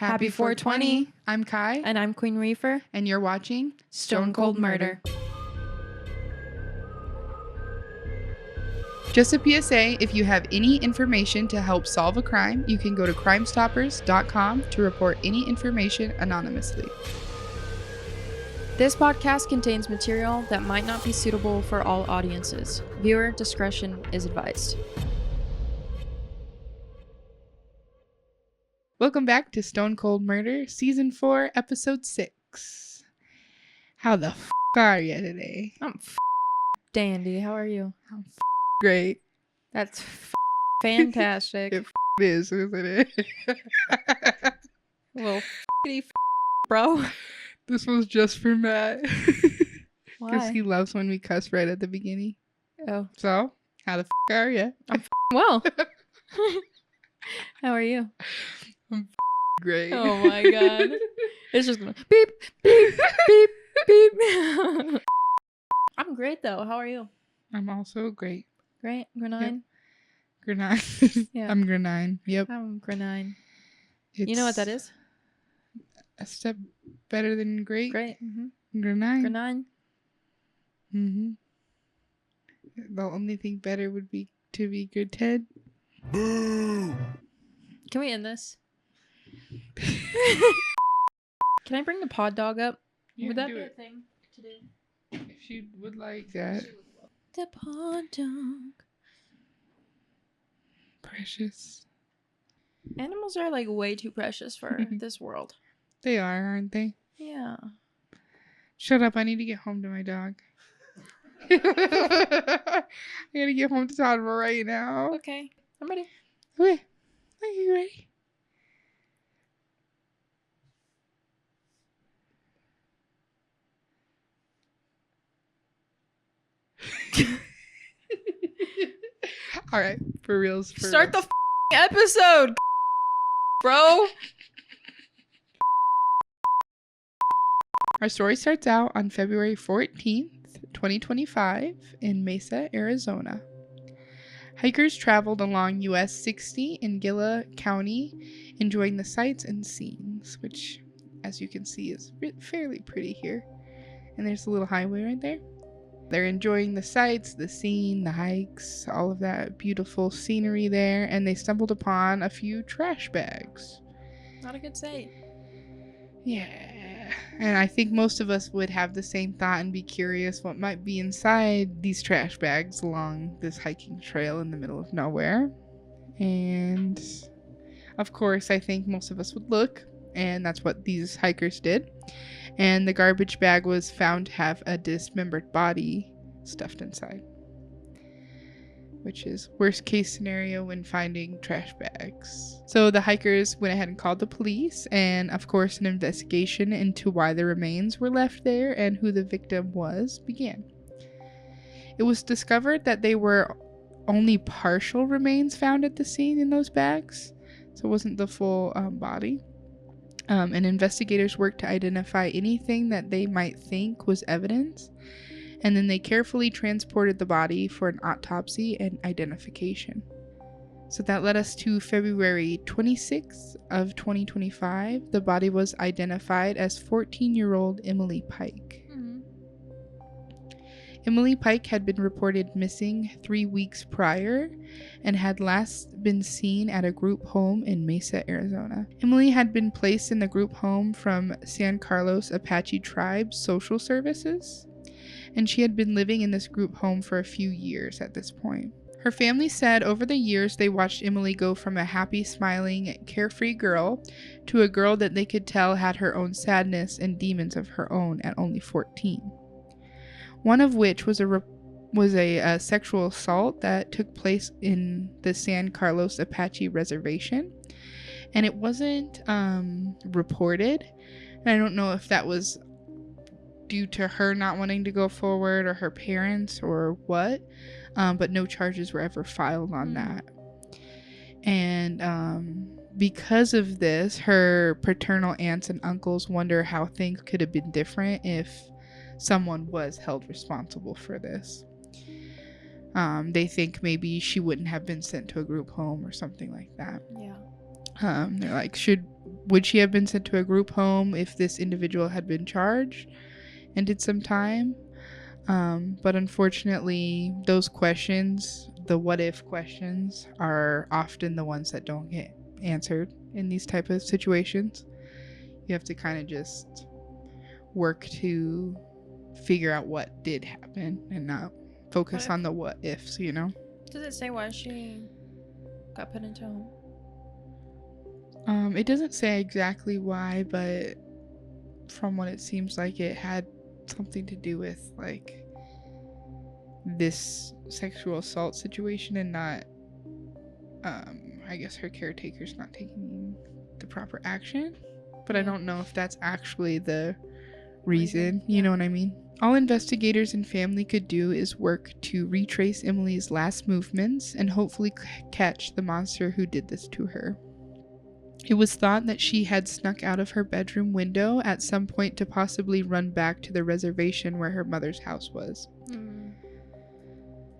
Happy 420. I'm Kai. And I'm Queen Reefer. And you're watching Stone Cold Murder. Just a PSA, if you have any information to help solve a crime, you can go to crimestoppers.com to report any information anonymously. This podcast contains material that might not be suitable for all audiences. Viewer discretion is advised. Welcome back to Stone Cold Murder, Season 4, Episode 6. How the f*** are you today? I'm dandy. How are you? I'm great. That's fantastic. It is, isn't it? Little bro. This was just for Matt. Why? Because he loves when we cuss right at the beginning. Oh. So, how the f*** are you? I'm well. How are you? I'm great. Oh my god. It's just gonna beep, beep, beep, beep. I'm great though. How are you? I'm also great. Great. Grenine? Grenine. Yeah. I'm Grenine. Yep. I'm Grenine. You know what that is? A step better than great. Great. Mm-hmm. Grenine. Grenine. Mm-hmm. The only thing better would be to be good, Ted. Boo! Can we end this? Can I bring the pod dog up? Yeah, would that do be it. a thing to do? If you would like that. The pod dog. Precious. Animals are like way too precious for this world. They are, aren't they? Yeah. Shut up. I need to get home to my dog. I gotta get home to Todd right now. Okay. I'm ready. Okay. Are you ready? All right, for reals. Start the episode, bro. Our story starts out on February 14th, 2025 in Mesa, Arizona. Hikers traveled along US 60 in Gila County, enjoying the sights and scenes, which, as you can see, is fairly pretty here. And there's a little highway right there. They're enjoying the sights, the scene, the hikes, all of that beautiful scenery there, and they stumbled upon a few trash bags. Not a good sight. Yeah, and I think most of us would have the same thought and be curious what might be inside these trash bags along this hiking trail in the middle of nowhere. And of course, I think most of us would look, and that's what these hikers did. And the garbage bag was found to have a dismembered body stuffed inside, which is worst case scenario when finding trash bags. So the hikers went ahead and called the police, and of course an investigation into why the remains were left there and who the victim was began. It was discovered that they were only partial remains found at the scene in those bags, so it wasn't the full body. And investigators worked to identify anything that they might think was evidence, and then they carefully transported the body for an autopsy and identification. So that led us to February 26th of 2025. The body was identified as 14-year-old Emily Pike. Emily Pike had been reported missing 3 weeks prior and had last been seen at a group home in Mesa, Arizona. Emily had been placed in the group home from San Carlos Apache Tribe Social Services, and she had been living in this group home for a few years at this point. Her family said over the years they watched Emily go from a happy, smiling, carefree girl to a girl that they could tell had her own sadness and demons of her own at only 14. One of which was a sexual assault that took place in the San Carlos Apache Reservation, and it wasn't reported. And I don't know if that was due to her not wanting to go forward or her parents or what, but no charges were ever filed on that. And because of this, her paternal aunts and uncles wonder how things could have been different if someone was held responsible for this. They think maybe she wouldn't have been sent to a group home or something like that. Yeah. They're like, should would she have been sent to a group home if this individual had been charged and did some time? But unfortunately, those questions, the what if questions, are often the ones that don't get answered in these type of situations. You have to kind of just work to figure out what did happen and not focus on the what ifs, you know? Does it say why she got put into a home? It doesn't say exactly why, but from what it seems like, it had something to do with like this sexual assault situation and not I guess her caretaker's not taking the proper action, but I don't know if that's actually the reason. You know what I mean? All investigators and family could do is work to retrace Emily's last movements and hopefully catch the monster who did this to her. It was thought that she had snuck out of her bedroom window at some point to possibly run back to the reservation where her mother's house was.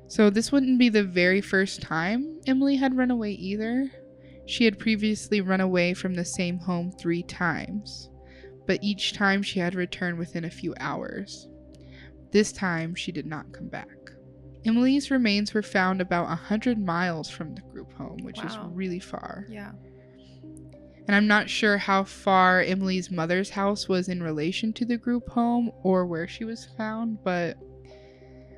So this wouldn't be the very first time Emily had run away either. She had previously run away from the same home 3 times, but each time she had returned within a few hours. This time she did not come back. Emily's remains were found about 100 miles from the group home, which is really far. Yeah. And I'm not sure how far Emily's mother's house was in relation to the group home or where she was found, but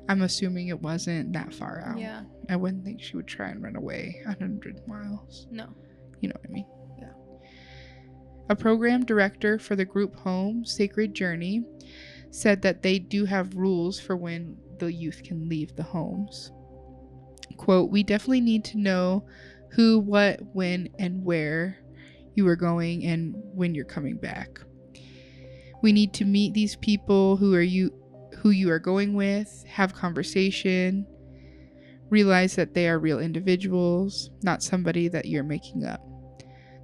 I'm assuming it wasn't that far out. Yeah. I wouldn't think she would try and run away 100 miles. No. You know what I mean? Yeah. A program director for the group home, Sacred Journey, said that they do have rules for when the youth can leave the homes. Quote, "We definitely need to know who, what, when, and where you are going and when you're coming back. We need to meet these people who you are going with, have conversation, realize that they are real individuals, not somebody that you're making up."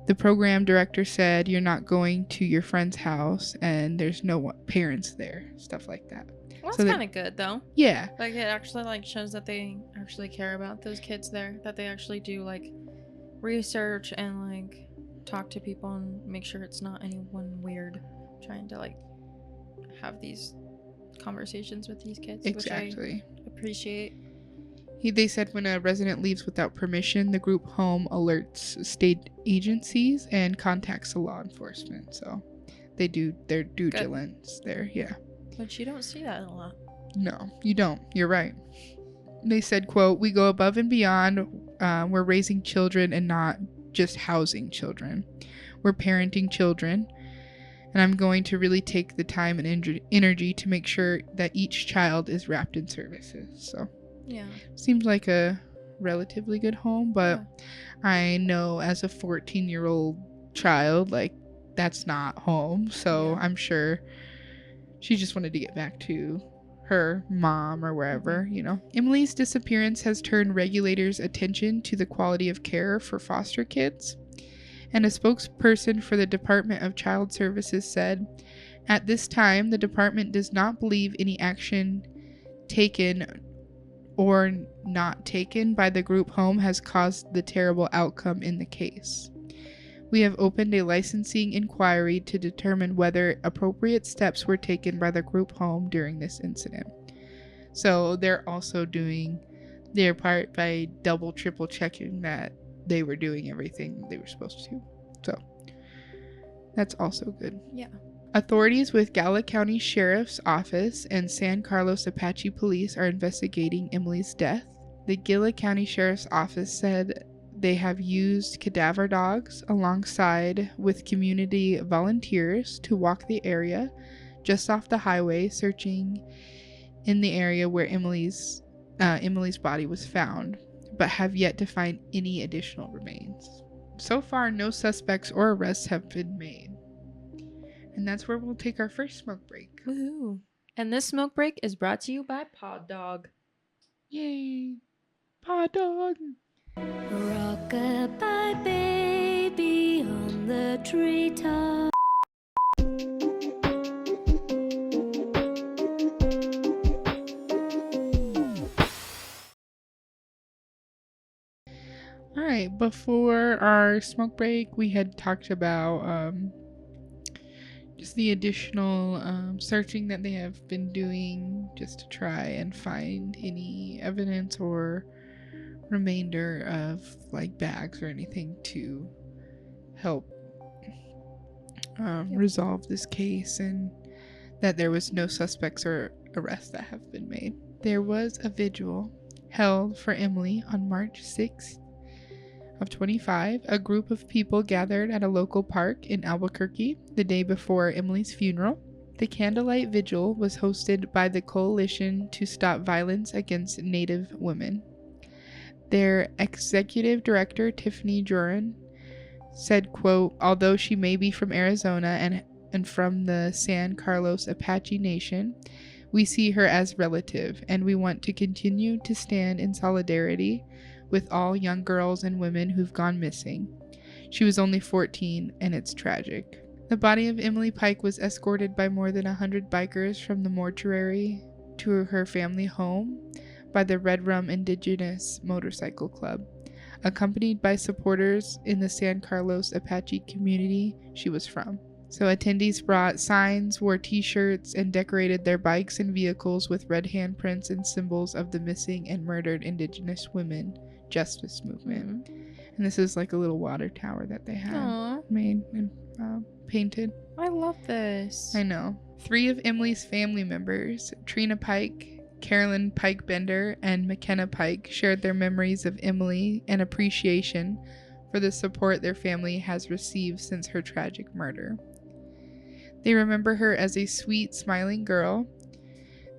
The program director said you're not going to your friend's house and there's no parents there, stuff like that. Well, that's So kind of good though. Yeah. Like it actually like shows that they actually care about those kids there, that they actually do like research and like talk to people and make sure it's not anyone weird trying to like have these conversations with these kids. Exactly. Which I appreciate. They said when a resident leaves without permission, the group home alerts state agencies and contacts the law enforcement. So they do their due diligence there. Yeah. But you don't see that a lot. No, you don't. You're right. They said, quote, "We go above and beyond. We're raising children and not just housing children. We're parenting children. And I'm going to really take the time and energy to make sure that each child is wrapped in services." So yeah, seems like a relatively good home, but I know as a 14-year-old child, like that's not home. So I'm sure she just wanted to get back to her mom or wherever, you know. Emily's disappearance has turned regulators' attention to the quality of care for foster kids. And a spokesperson for the Department of Child Services said, "At this time, the department does not believe any action taken or not taken by the group home has caused the terrible outcome in the case. We have opened a licensing inquiry to determine whether appropriate steps were taken by the group home during this incident." So they're also doing their part by double, triple checking that they were doing everything they were supposed to. So that's also good. Yeah. Authorities with Gala County Sheriff's Office and San Carlos Apache Police are investigating Emily's death. The Gila County Sheriff's Office said they have used cadaver dogs alongside with community volunteers to walk the area just off the highway, searching in the area where Emily's body was found, but have yet to find any additional remains. So far, no suspects or arrests have been made. And that's where we'll take our first smoke break. Woohoo. And this smoke break is brought to you by Pod Dog. Yay! Pod Dog! Rockabye baby on the treetop. Alright, right. Before our smoke break, we had talked about just the additional searching that they have been doing just to try and find any evidence or remainder of like bags or anything to help resolve this case, and that there was no suspects or arrests that have been made. There was a vigil held for Emily on March 6th of 25. A group of people gathered at a local park in Albuquerque the day before Emily's funeral. The candlelight vigil was hosted by the Coalition to Stop Violence Against Native Women. Their executive director, Tiffany Juran, said, quote, "Although she may be from Arizona and from the San Carlos Apache Nation, we see her as relative, and we want to continue to stand in solidarity with all young girls and women who've gone missing. She was only 14, and it's tragic." The body of Emily Pike was escorted by more than 100 bikers from the mortuary to her family home by the Red Rum Indigenous Motorcycle Club. Accompanied by supporters in the San Carlos Apache community she was from. So attendees brought signs, wore t-shirts, and decorated their bikes and vehicles with red handprints and symbols of the missing and murdered Indigenous women justice movement. And this is like a little water tower that they had made and painted. I love this. I know. 3 of Emily's family members, Trina Pike, Carolyn Pike Bender, and McKenna Pike, shared their memories of Emily and appreciation for the support their family has received since her tragic murder. They remember her as a sweet, smiling girl.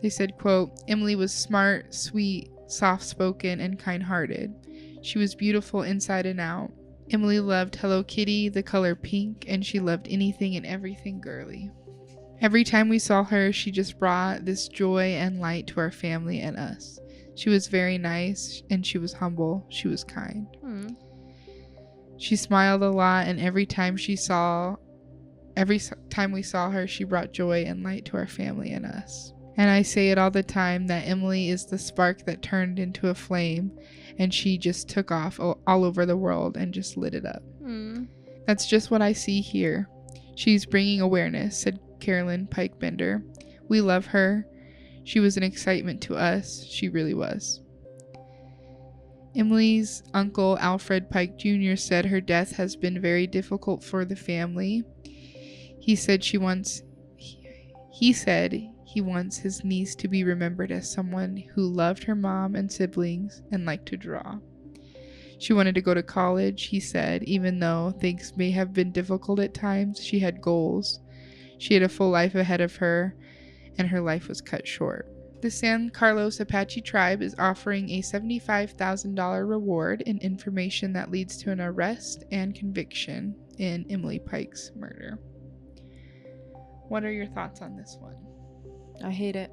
They said, quote, "Emily was smart, sweet, soft-spoken, and kind-hearted. She was beautiful inside and out. Emily loved Hello Kitty, the color pink, and she loved anything and everything girly. Every time we saw her, she just brought this joy and light to our family and us. She was very nice, and she was humble. She was kind. She smiled a lot, and every time we saw her, she brought joy and light to our family and us. And I say it all the time that Emily is the spark that turned into a flame, and she just took off all over the world and just lit it up. That's just what I see here. She's bringing awareness," said Carolyn Pike Bender. "We love her. She was an excitement to us. She really was." Emily's uncle, Alfred Pike Jr., said her death has been very difficult for the family. He said he wants his niece to be remembered as someone who loved her mom and siblings and liked to draw. She wanted to go to college, he said, even though things may have been difficult at times. She had goals. She had a full life ahead of her, and her life was cut short. The San Carlos Apache tribe is offering a $75,000 reward in information that leads to an arrest and conviction in Emily Pike's murder. What are your thoughts on this one? I hate it.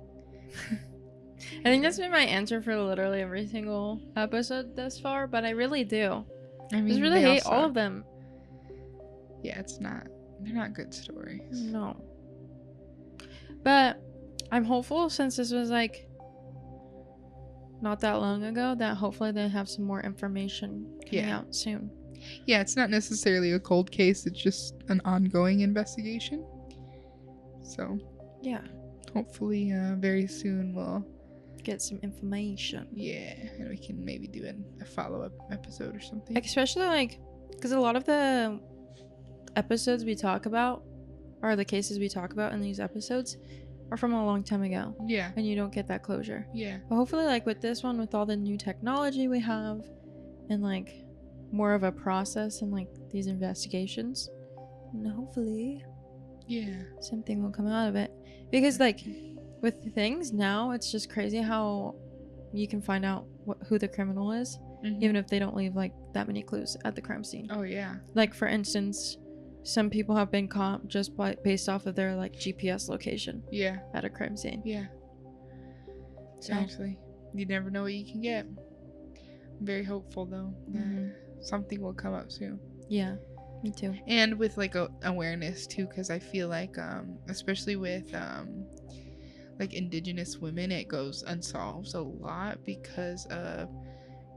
I think that's been my answer for literally every single episode thus far, but I really do. I I just really hate all of them. Yeah, they're not good stories. No. But I'm hopeful, since this was like not that long ago, that hopefully they have some more information coming out soon. Yeah, it's not necessarily a cold case, it's just an ongoing investigation. So, yeah. Hopefully, very soon we'll get some information. Yeah, and we can maybe do a follow-up episode or something. Especially, like, because a lot of the episodes we talk about, or the cases we talk about in these episodes, are from a long time ago. Yeah. And you don't get that closure. Yeah. But hopefully, like, with this one, with all the new technology we have, and, like, more of a process and, like, these investigations, and hopefully... yeah, something will come out of it. Because, like, with things now, it's just crazy how you can find out who the criminal is, even if they don't leave, like, that many clues at the crime scene. Oh, yeah. Like, for instance, some people have been caught just based off of their, like, GPS location. Yeah. At a crime scene. Yeah. So. Actually, you never know what you can get. I'm very hopeful, though, that something will come up soon. Yeah. Me too. And with like awareness too, because I feel like especially with like Indigenous women, it goes unsolved a lot because of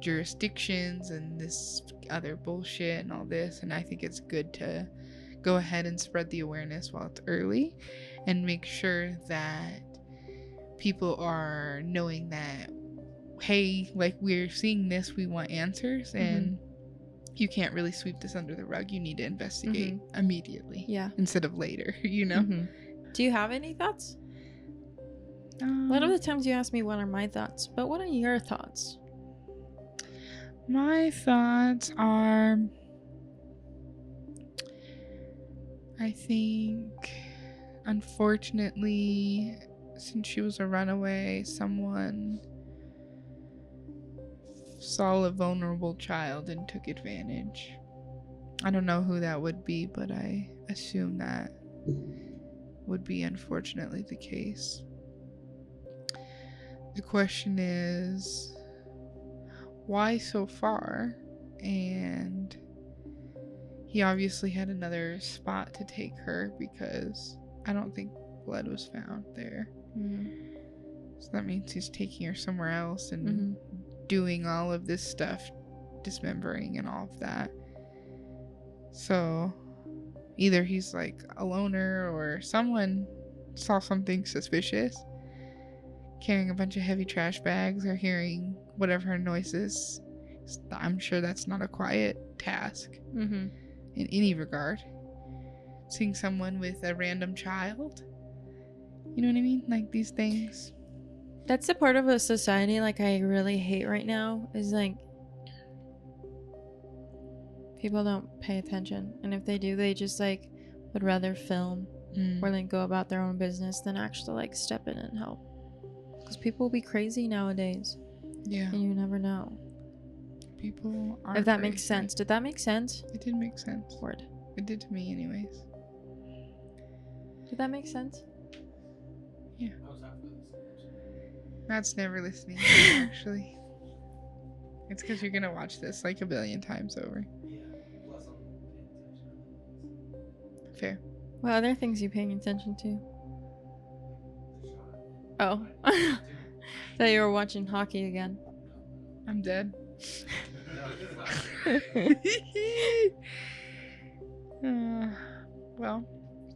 jurisdictions and this other bullshit and all this. And I think it's good to go ahead and spread the awareness while it's early and make sure that people are knowing that, hey, like, we're seeing this, we want answers, and you can't really sweep this under the rug. You need to investigate immediately, instead of later, you know. Do you have any thoughts? A lot of the times you ask me what are my thoughts, but what are your thoughts? My thoughts are, I think, unfortunately, since she was a runaway, someone saw a vulnerable child and took advantage. I don't know who that would be, but I assume that would be unfortunately the case. The question is, why so far? And he obviously had another spot to take her because I don't think blood was found there. So that means he's taking her somewhere else and doing all of this stuff, dismembering and all of that. So either he's like a loner or someone saw something suspicious, carrying a bunch of heavy trash bags or hearing whatever noises. I'm sure that's not a quiet task in any regard. Seeing someone with a random child, you know what I mean? Like, these things. That's the part of a society like I really hate right now, is like people don't pay attention, and if they do, they just like would rather film or like go about their own business than actually like step in and help, because people will be crazy nowadays. And you never know. People are if that crazy. Makes sense. Did that make sense? It did make sense. Word. It did to me anyways. Did that make sense? Yeah. Matt's never listening, actually. It's because you're gonna watch this like a billion times over. Fair. What other things are you paying attention to? Oh. Thought you were watching hockey again. I'm dead. Well,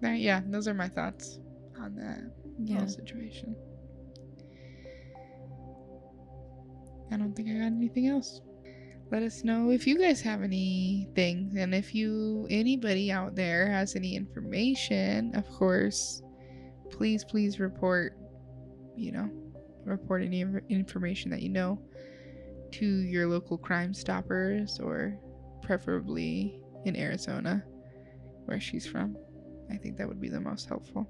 yeah, those are my thoughts on that whole situation. I don't think I got anything else. Let us know if you guys have anything, and if anybody out there has any information, of course, please report, report any information that you know to your local Crime Stoppers, or preferably in Arizona, where she's from. I think that would be the most helpful.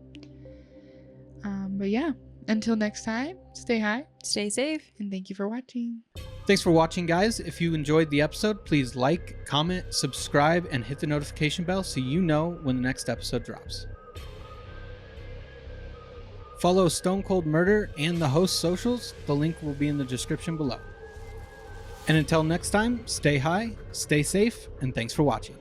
But yeah, until next time, stay high, stay safe, and thank you for watching. Thanks for watching, guys. If you enjoyed the episode, please like, comment, subscribe, and hit the notification bell so you know when the next episode drops. Follow Stone Cold Murder and the host's socials. The link will be in the description below. And until next time, stay high, stay safe, and thanks for watching.